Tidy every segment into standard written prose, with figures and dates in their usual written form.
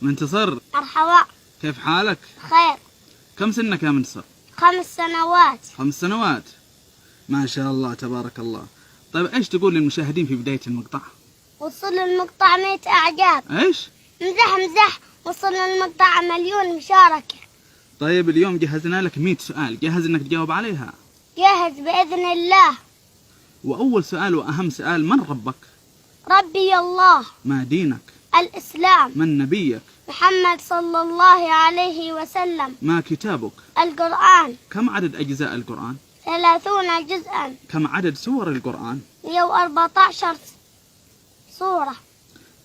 منتصر، مرحبا. كيف حالك؟ خير. كم سنك يا منتصر؟ 5 سنوات. 5 سنوات، ما شاء الله تبارك الله. طيب ايش تقول للمشاهدين في بداية المقطع؟ وصل المقطع 100 إعجاب. ايش؟ مزح. وصل المقطع 1,000,000 مشاركة. طيب اليوم جهزنا لك 100 سؤال، جاهز انك تجاوب عليها؟ جاهز بإذن الله. وأول سؤال وأهم سؤال، من ربك؟ ربي الله. ما دينك؟ الإسلام. من نبيك؟ محمد صلى الله عليه وسلم. ما كتابك؟ القرآن. كم عدد أجزاء القرآن؟ 30 جزءا. كم عدد سور القرآن؟ 114 سورة.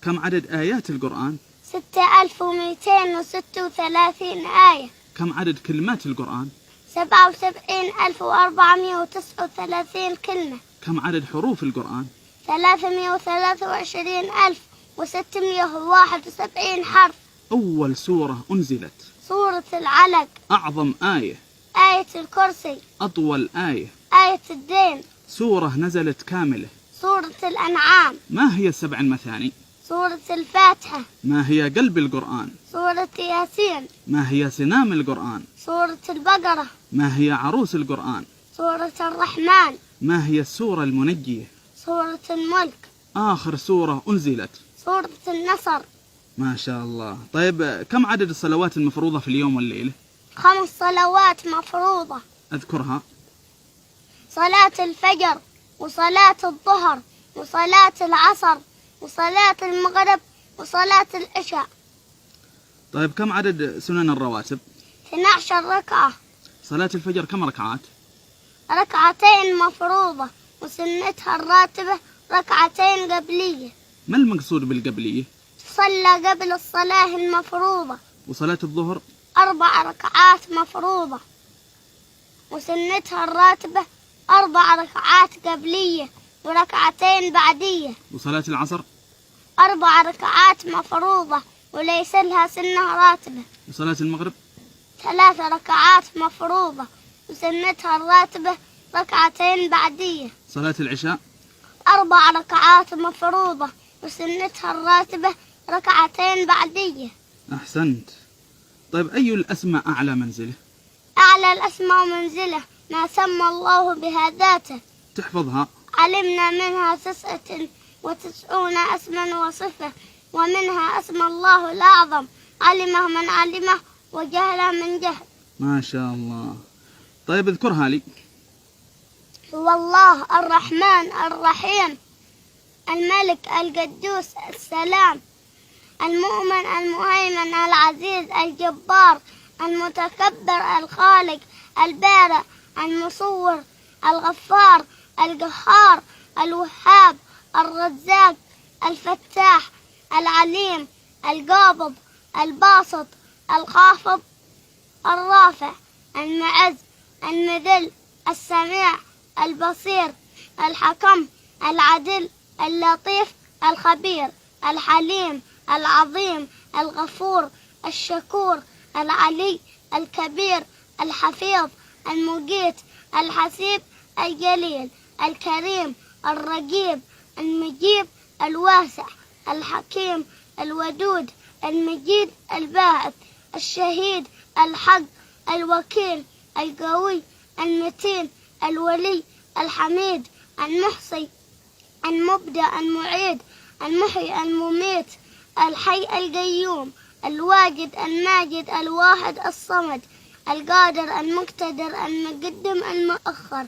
كم عدد آيات القرآن؟ 6236 آية. كم عدد كلمات القرآن؟ 77,439 كلمة. كم عدد حروف القرآن؟ 323,671 حرف. أول سورة أنزلت؟ سورة العلق. أعظم آية؟ آية الكرسي. أطول آية؟ آية الدين. سورة نزلت كاملة؟ سورة الأنعام. ما هي ال7 المثاني؟ سورة الفاتحة. ما هي قلب القرآن؟ سورة ياسين. ما هي سنام القرآن؟ سورة البقرة. ما هي عروس القرآن؟ سورة الرحمن. ما هي السورة المنجية؟ سورة الملك. آخر سورة أنزلت؟ سورة النصر. ما شاء الله. طيب كم عدد الصلوات المفروضة في اليوم والليلة؟ 5 صلوات مفروضة. أذكرها. صلاة الفجر، وصلاة الظهر، وصلاة العصر، وصلاة المغرب، وصلاة العشاء. طيب كم عدد سنن الرواتب؟ 12 ركعة. صلاة الفجر كم ركعات؟ 2 مفروضة، وسنتها الراتبة 2 قبلية. ما المقصود بالقبلية؟ تصلى قبل الصلاة المفروضة. وصلاة الظهر؟ 4 ركعات مفروضة، وسنتها الراتبة 4 ركعات قبلية و2 بعدية. وصلاة العصر؟ 4 ركعات مفروضة وليس لها سنة راتبة. وصلاة المغرب؟ 3 ركعات مفروضة، وسنتها الراتبة 2 بعدية. صلاة العشاء؟ 4 ركعات مفروضة، وسنتها الراتبة 2 بعدية. أحسنت. طيب أي الأسماء أعلى منزله؟ أعلى الأسماء منزله ما سمى الله بها ذاته. تحفظها؟ علمنا منها 99 اسما وصفة، ومنها اسم الله الأعظم، علمه من علمه وجهله من جهل. ما شاء الله. طيب اذكرها لي. هو الله الرحمن الرحيم، الملك القدوس السلام، المؤمن المهيمن العزيز الجبار المتكبر الخالق البارئ المصور الغفار القهار الوهاب الرزاق الفتاح العليم القابض الباسط الخافض الرافع المعز المذل السميع البصير الحكم العدل اللطيف الخبير الحليم العظيم الغفور الشكور العلي الكبير الحفيظ المقيت الحسيب الجليل الكريم الرقيب المجيب الواسع الحكيم الودود المجيد الباعث الشهيد الحق الوكيل القوي المتين الولي الحميد المحصي المبدع المعيد المحيي المميت الحي القيوم الواجد الماجد الواحد الصمد القادر المقتدر المقدم المؤخر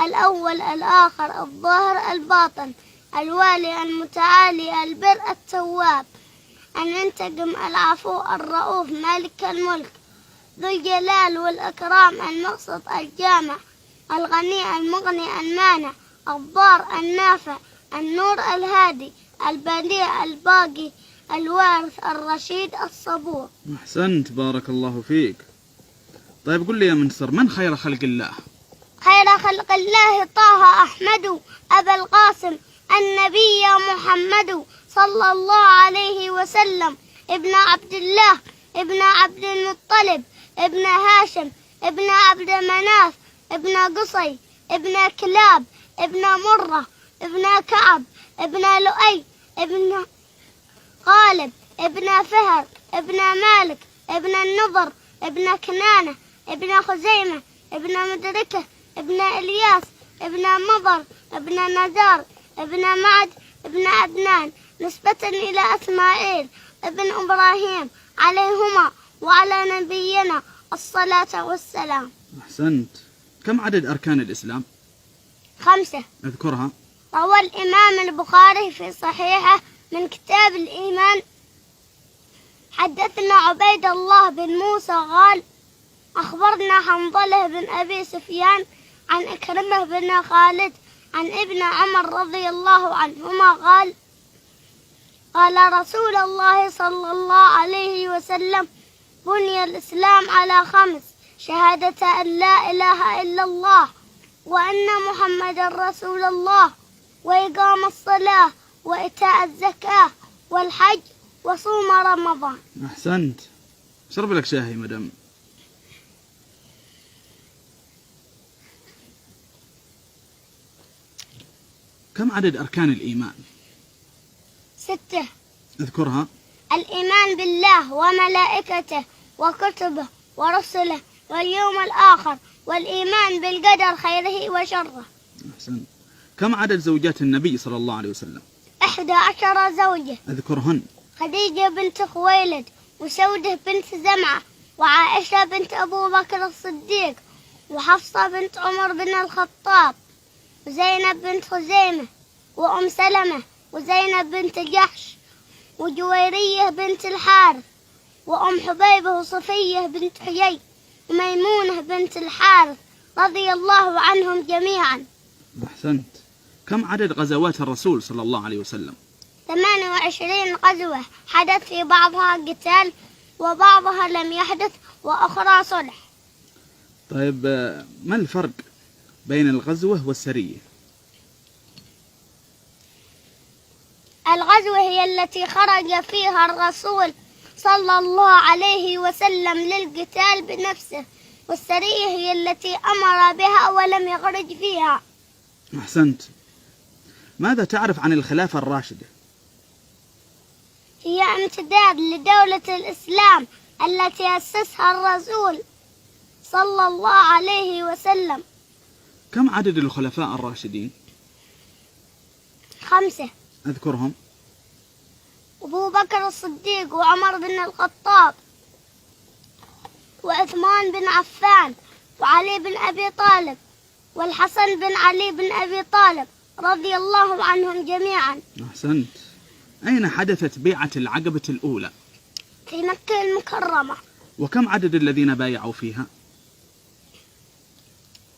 الأول الآخر الظاهر الباطن الوالي المتعالي البر التواب المنتقم العفو الرؤوف مالك الملك ذو الجلال والإكرام المقصد الجامع الغني المغني المانع الضار النافع النور الهادي البديع الباقي الوارث الرشيد الصبور. أحسنت، بارك الله فيك. طيب قل لي يا منتصر، من خير خلق الله؟ خير خلق الله طه أحمد أبا القاسم النبي محمد صلى الله عليه وسلم، ابن عبد الله ابن عبد المطلب ابن هاشم ابن عبد مناف ابن قصي ابن كلاب ابن مرة ابن كعب ابن لؤي ابن غالب ابن فهر ابن مالك ابن النضر ابن كنانة ابن خزيمة ابن مدركة ابن إلياس ابن مضر ابن نزار ابن معد ابن عدنان، نسبة إلى إسماعيل ابن إبراهيم عليهما وعلى نبينا الصلاة والسلام. أحسنت. كم عدد أركان الإسلام؟ 5. اذكرها. روى الإمام البخاري في صحيحه من كتاب الإيمان: حدثنا عبيد الله بن موسى قال: أخبرنا حنظلة بن أبي سفيان عن إكرمة بن خالد عن ابن عمر رضي الله عنهما قال: قال رسول الله صلى الله عليه وسلم: بني الإسلام على 5: شهادة أن لا إله إلا الله وأن محمد رسول الله وإقام الصلاة وإيتاء الزكاة والحج وصوم رمضان. أحسنت. شرب لك شاهي مدام. كم عدد أركان الإيمان؟ 6. اذكرها. الإيمان بالله وملائكته وكتبه ورسله واليوم الآخر والإيمان بالقدر خيره وشره. أحسنت. كم عدد زوجات النبي صلى الله عليه وسلم؟ 11 زوجة. اذكرهن. خديجة بنت خويلد وسودة بنت زمعة وعائشة بنت أبو بكر الصديق وحفصة بنت عمر بن الخطاب وزينب بنت خزيمة وأم سلمة وزينب بنت جحش وجويرية بنت الحارث وأم حبيبة وصفية بنت حيي وميمونة بنت الحارث رضي الله عنهم جميعا. أحسنت. كم عدد غزوات الرسول صلى الله عليه وسلم؟ 28 غزوة، حدث في بعضها قتال وبعضها لم يحدث وأخرى صلح. طيب، ما الفرق بين الغزوة والسرية؟ الغزوة هي التي خرج فيها الرسول صلى الله عليه وسلم للقتال بنفسه، والسرية هي التي أمر بها ولم يخرج فيها. أحسنت. ماذا تعرف عن الخلافة الراشدة؟ هي امتداد لدولة الإسلام التي أسسها الرسول صلى الله عليه وسلم. كم عدد الخلفاء الراشدين؟ 5. أذكرهم. أبو بكر الصديق وعمر بن الخطاب وعثمان بن عفان وعلي بن أبي طالب والحسن بن علي بن أبي طالب رضي الله عنهم جميعا. أحسنت. أين حدثت بيعة العقبة الأولى؟ في مكة المكرمة. وكم عدد الذين بايعوا فيها؟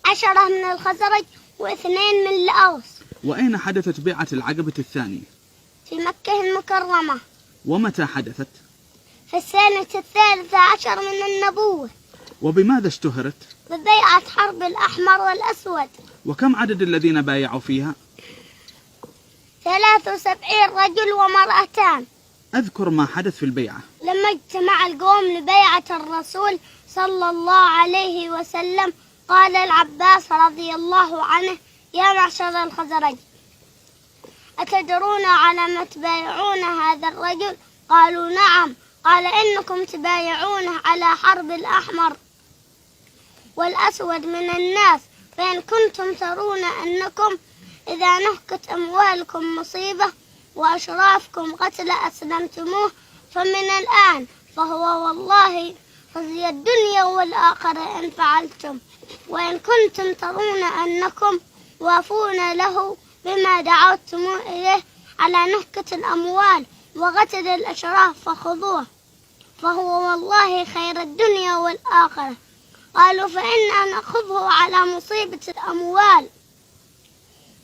10 من الخزرج و2 من الأوس. وأين حدثت بيعة العقبة الثانية؟ في مكة المكرمة. ومتى حدثت؟ في السنة 13 من النبوة. وبماذا اشتهرت؟ ببيعة حرب الأحمر والأسود. وكم عدد الذين بايعوا فيها؟ 73 رجل ومرأتان. أذكر ما حدث في البيعة. لما اجتمع القوم لبيعة الرسول صلى الله عليه وسلم قال العباس رضي الله عنه: يا معشر الخزرج، أتدرون على ما تبايعون هذا الرجل؟ قالوا: نعم. قال: إنكم تبايعونه على حرب الأحمر والأسود من الناس، فإن كنتم ترون أنكم إذا نهكت أموالكم مصيبة وأشرافكم قتل أسلمتموه، فمن الآن فهو والله خزي الدنيا والآخرة إن فعلتم، وإن كنتم ترون أنكم وافون له بما دعوتم إليه على نهكة الأموال وقتل الأشراف فخذوه، فهو والله خير الدنيا والآخرة. قالوا: فإنا نأخذه على مصيبة الأموال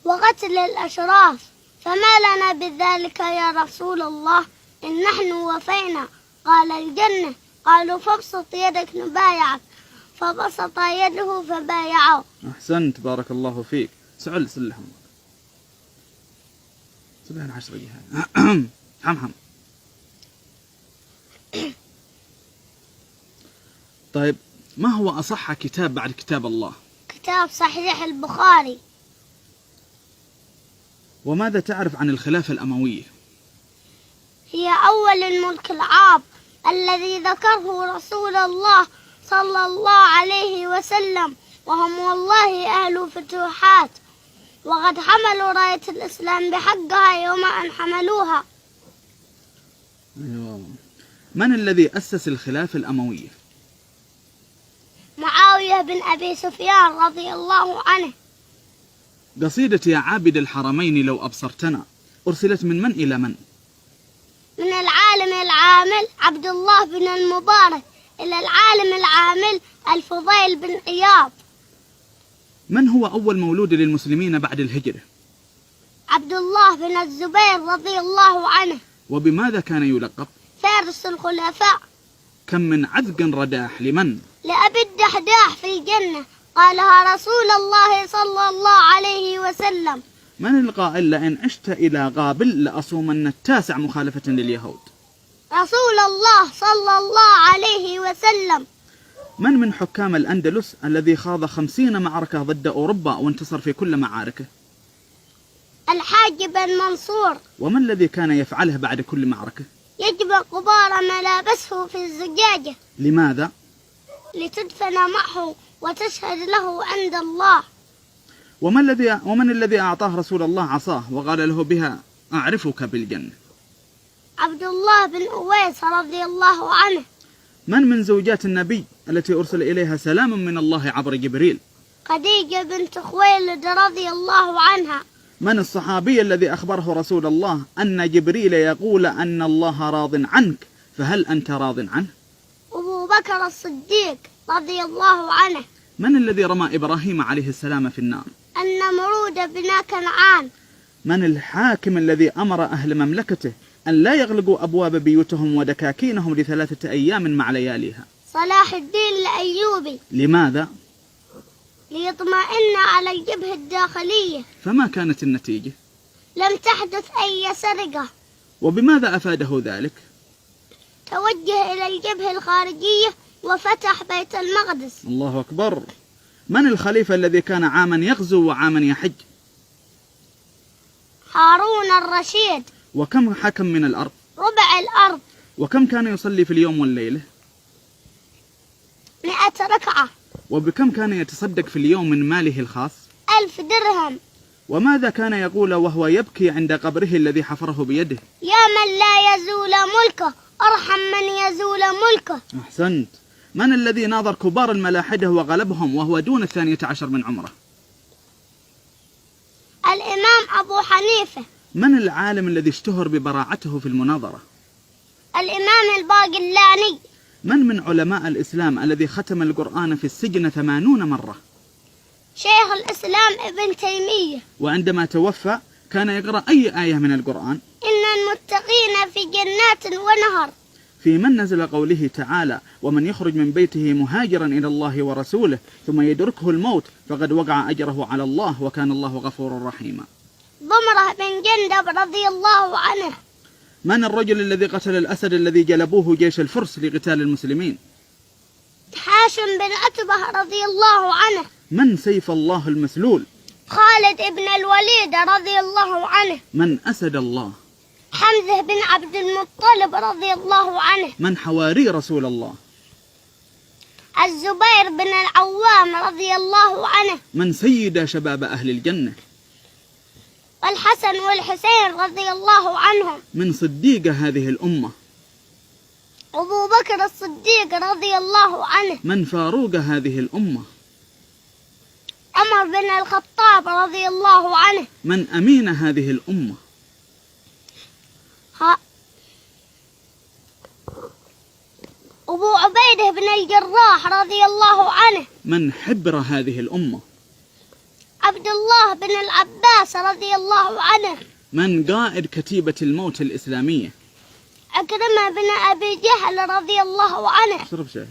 وقتل الأشراف، فما لنا بذلك يا رسول الله؟ إن نحن وفينا. قال: الجنة. قالوا: فابسط يدك نبايعك، فبسط يده فبايعوا. أحسنت، بارك الله فيك. سعل سلهم سلهم 10 دقيقة. حم. طيب، ما هو أصح كتاب بعد كتاب الله؟ كتاب صحيح البخاري. وماذا تعرف عن الخلافة الأموية؟ هي أول الملك العرب الذي ذكره رسول الله صلى الله عليه وسلم، وهم والله أهل فتوحات، وقد حملوا راية الإسلام بحقها يوم أن حملوها. أيوة. من الذي أسس الخلافة الأموية؟ معاوية بن أبي سفيان رضي الله عنه. قصيدة يا عابد الحرمين لو أبصرتنا أرسلت من إلى من؟ من العالم العامل عبد الله بن المبارك إلى العالم العامل الفضيل بن عياض. من هو أول مولود للمسلمين بعد الهجرة؟ عبد الله بن الزبير رضي الله عنه. وبماذا كان يلقب؟ فارس الخلفاء. كم من عذق رداح لمن؟ لأبي الدحداح في الجنة، قالها رسول الله صلى الله عليه وسلم. من القائل لئن عشت إلى غابل لأصومن التاسع مخالفة لليهود؟ رسول الله صلى الله عليه وسلم. من حكام الأندلس الذي خاض 50 معركة ضد أوروبا وانتصر في كل معاركه؟ الحاج بن منصور. وما الذي كان يفعله بعد كل معركة؟ يجمع غبار ملابسه في الزجاجة. لماذا؟ لتدفن معه وتشهد له عند الله. ومن الذي أعطاه رسول الله عصاه وقال له بها أعرفك بالجنة؟ عبد الله بن أويس رضي الله عنه. من زوجات النبي التي أرسل إليها سلام من الله عبر جبريل؟ خديجة بنت خويلد رضي الله عنها. من الصحابي الذي أخبره رسول الله أن جبريل يقول أن الله راض عنك فهل أنت راض عنه؟ أبو بكر الصديق رضي الله عنه. من الذي رمى إبراهيم عليه السلام في النار؟ النمرود بن كنعان. من الحاكم الذي أمر أهل مملكته أن لا يغلقوا أبواب بيوتهم ودكاكينهم ل3 أيام مع لياليها؟ صلاح الدين الأيوبي. لماذا؟ ليطمئن على الجبهة الداخلية. فما كانت النتيجة؟ لم تحدث أي سرقة. وبماذا أفاده ذلك؟ توجه إلى الجبهة الخارجية وفتح بيت المقدس. الله أكبر. من الخليفة الذي كان عاما يغزو وعاما يحج؟ هارون الرشيد. وكم حكم من الأرض؟ ربع الأرض. وكم كان يصلي في اليوم والليلة؟ 100 ركعة. وبكم كان يتصدق في اليوم من ماله الخاص؟ 1000 درهم. وماذا كان يقول وهو يبكي عند قبره الذي حفره بيده؟ يا من لا يزول ملكه ارحم من يزول ملكه. أحسنت. من الذي ناظر كبار الملاحدة وغلبهم وهو دون 12 من عمره؟ الإمام أبو حنيفة. من العالم الذي اشتهر ببراعته في المناظرة؟ الإمام الباقلاني. من علماء الإسلام الذي ختم القرآن في السجن 80 مرة؟ شيخ الإسلام ابن تيمية. وعندما توفى كان يقرأ أي آية من القرآن؟ إن المتقين في جنات ونهر. في من نزل قوله تعالى ومن يخرج من بيته مهاجرا إلى الله ورسوله ثم يدركه الموت فقد وقع أجره على الله وكان الله غفورا رحيما؟ ضمرة بن جندب رضي الله عنه. من الرجل الذي قتل الأسد الذي جلبوه جيش الفرس لقتال المسلمين؟ هاشم بن عتبة رضي الله عنه. من سيف الله المسلول؟ خالد بن الوليد رضي الله عنه. من أسد الله؟ حمزة بن عبد المطلب رضي الله عنه. من حواري رسول الله؟ الزبير بن العوام رضي الله عنه. من سيد شباب أهل الجنة؟ الحسن والحسين رضي الله عنهم. من صديق هذه الأمة؟ أبو بكر الصديق رضي الله عنه. من فاروق هذه الأمة؟ عمر بن الخطاب رضي الله عنه. من أمين هذه الأمة؟ أبو عبيدة بن الجراح رضي الله عنه. من حبر هذه الأمة؟ عبد الله بن العباس رضي الله عنه. من قائد كتيبة الموت الإسلامية؟ عكرمة بن أبي جهل رضي الله عنه. اشرب شاي.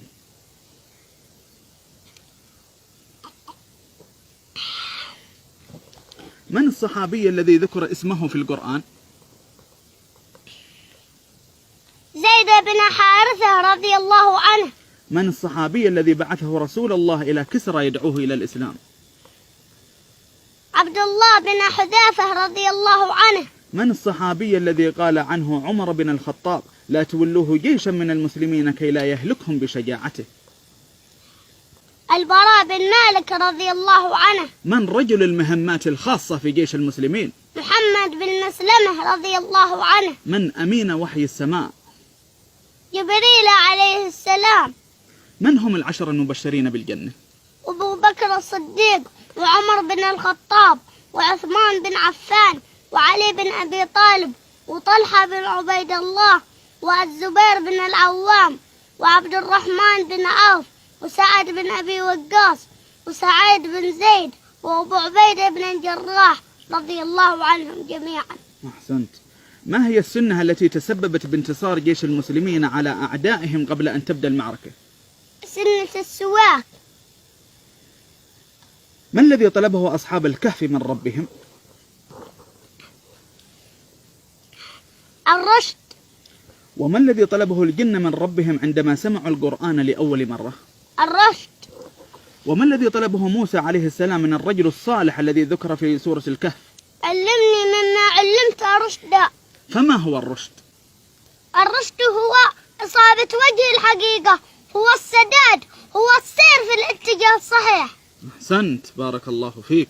من الصحابي الذي ذكر اسمه في القرآن؟ زيد بن حارثة رضي الله عنه. من الصحابي الذي بعثه رسول الله إلى كسرى يدعوه إلى الإسلام؟ عبد الله بن حذافة رضي الله عنه. من الصحابي الذي قال عنه عمر بن الخطاب لا تولوه جيشا من المسلمين كي لا يهلكهم بشجاعته. البراء بن مالك رضي الله عنه. من رجل المهمات الخاصة في جيش المسلمين؟ محمد بن مسلمة رضي الله عنه. من أمين وحي السماء؟ جبريل عليه السلام. من هم العشر المبشرين بالجنة؟ أبو بكر الصديق، وعمر بن الخطاب، وعثمان بن عفان، وعلي بن أبي طالب، وطلحة بن عبيد الله، والزبير بن العوام، وعبد الرحمن بن عوف، وسعد بن أبي وقاص، وسعيد بن زيد، وأبو عبيدة بن الجراح رضي الله عنهم جميعا. أحسنت. ما هي السنة التي تسببت بانتصار جيش المسلمين على أعدائهم قبل أن تبدأ المعركة؟ سنة السواك. ما الذي طلبه أصحاب الكهف من ربهم؟ الرشد. وما الذي طلبه الجن من ربهم عندما سمعوا القرآن لأول مرة؟ الرشد. وما الذي طلبه موسى عليه السلام من الرجل الصالح الذي ذكر في سورة الكهف؟ علمني مما علمت رشدا. فما هو الرشد؟ الرشد هو إصابة وجه الحقيقة، هو السداد، هو السير في الاتجاه الصحيح. أحسنت، بارك الله فيك.